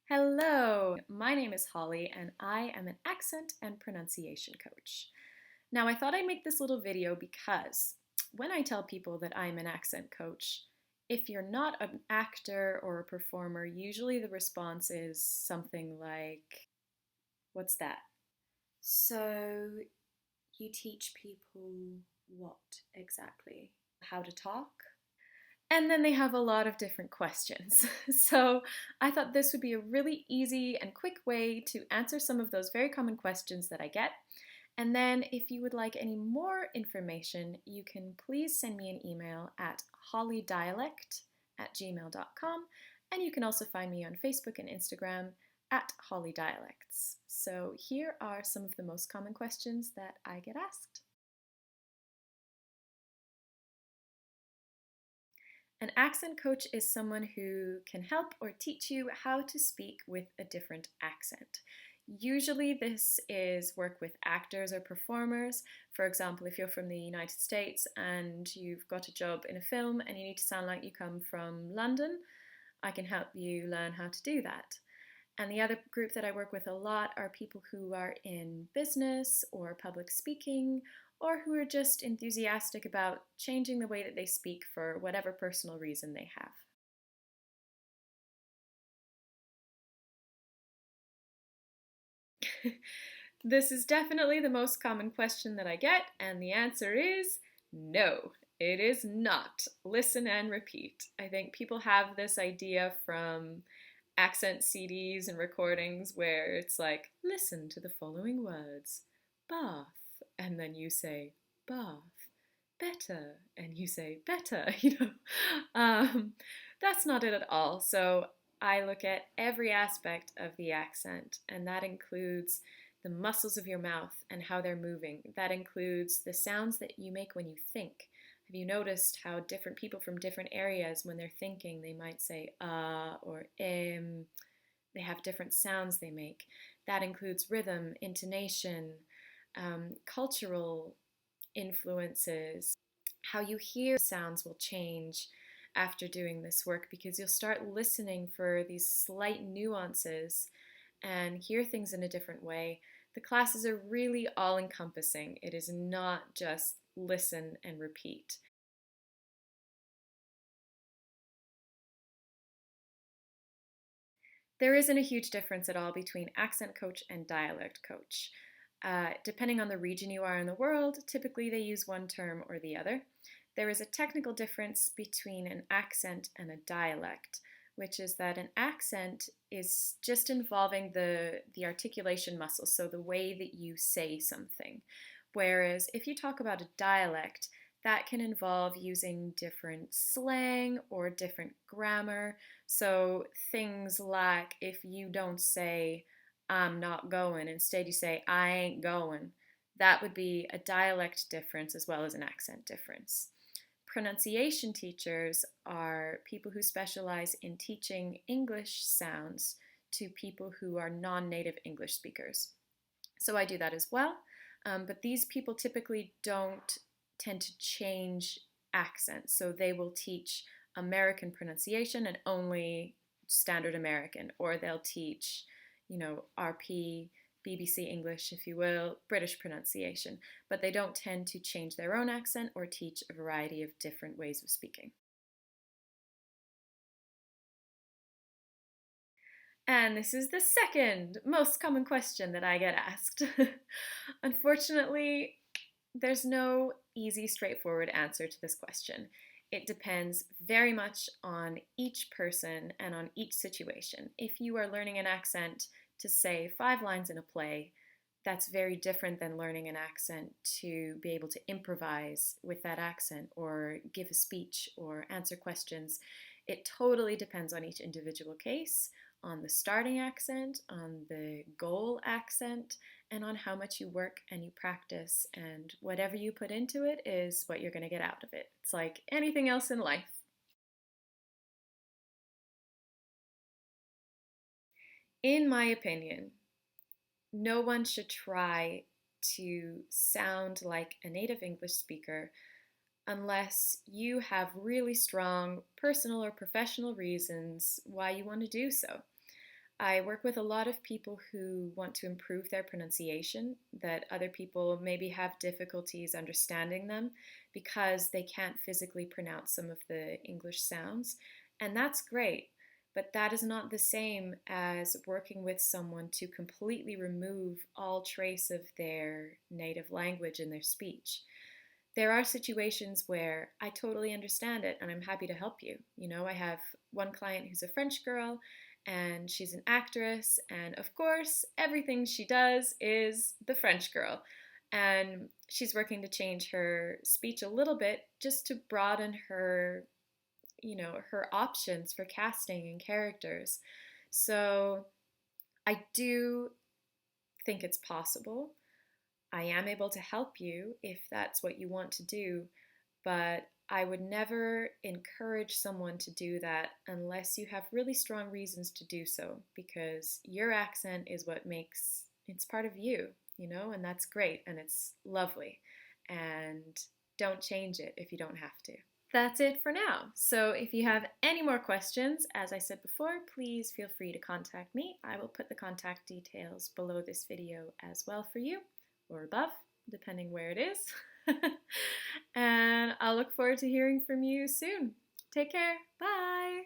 Hello, my name is Holly and I am an accent and pronunciation coach. Now, I thought I'd make this little video because when I tell people that I'm an accent coach, if you're not an actor or a performer, usually the response is something like, "What's that?" So, you teach people what exactly? How to talk? And then they have a lot of different questions. So I thought this would be a really easy and quick way to answer some of those very common questions that I get. And then if you would like any more information, you can please send me an email at hollydialect@gmail.com. And you can also find me on Facebook and Instagram at hollydialects. So here are some of the most common questions that I get asked. An accent coach is someone who can help or teach you how to speak with a different accent. Usually, this is work with actors or performers. For example, if you're from the United States and you've got a job in a film and you need to sound like you come from London, I can help you learn how to do that. And the other group that I work with a lot are people who are in business or public speaking, or who are just enthusiastic about changing the way that they speak for whatever personal reason they have. This is definitely the most common question that I get, and the answer is no, it is not. Listen and repeat. I think people have this idea from accent CDs and recordings where it's like, listen to the following words: bath, and then you say bath, better, and you say better, Um, that's not it at all. So I look at every aspect of the accent, and that includes the muscles of your mouth and how they're moving. That includes the sounds that you make when you think. Have you noticed how different people from different areas, when they're thinking, they might say or they have different sounds they make. That includes rhythm, intonation, cultural influences. How you hear sounds will change after doing this work because you'll start listening for these slight nuances and hear things in a different way. The classes are really all encompassing. It is not just listen and repeat. There isn't a huge difference at all between accent coach and dialect coach. Depending on the region you are in the world, typically they use one term or the other. There is a technical difference between an accent and a dialect, which is that an accent is just involving the articulation muscles, so the way that you say something. Whereas if you talk about a dialect, that can involve using different slang or different grammar. So things like if you don't say, I'm not going, instead you say, I ain't going, that would be a dialect difference as well as an accent difference. Pronunciation teachers are people who specialize in teaching English sounds to people who are non-native English speakers. So I do that as well, but these people typically don't tend to change accents. So they will teach American pronunciation and only standard American, or they'll teach, RP, BBC English, if you will, British pronunciation, but they don't tend to change their own accent or teach a variety of different ways of speaking. And this is the second most common question that I get asked. Unfortunately, there's no easy, straightforward answer to this question. It depends very much on each person and on each situation. If you are learning an accent to say 5 lines in a play, that's very different than learning an accent to be able to improvise with that accent or give a speech or answer questions. It totally depends on each individual case, on the starting accent, on the goal accent, and on how much you work and you practice. And whatever you put into it is what you're going to get out of it. It's like anything else in life. In my opinion, no one should try to sound like a native English speaker unless you have really strong personal or professional reasons why you want to do so. I work with a lot of people who want to improve their pronunciation, that other people maybe have difficulties understanding them because they can't physically pronounce some of the English sounds. And that's great, but that is not the same as working with someone to completely remove all trace of their native language in their speech. There are situations where I totally understand it and I'm happy to help you. You know, I have one client who's a French girl and she's an actress, and of course, everything she does is the French girl. And she's working to change her speech a little bit just to broaden her, her options for casting and characters. So I do think it's possible. I am able to help you if that's what you want to do, but I would never encourage someone to do that unless you have really strong reasons to do so, because your accent is what makes it's part of you, and that's great and it's lovely. And don't change it if you don't have to. That's it for now. So if you have any more questions, as I said before, please feel free to contact me. I will put the contact details below this video as well for you, or above, depending where it is. And I'll look forward to hearing from you soon. Take care. Bye.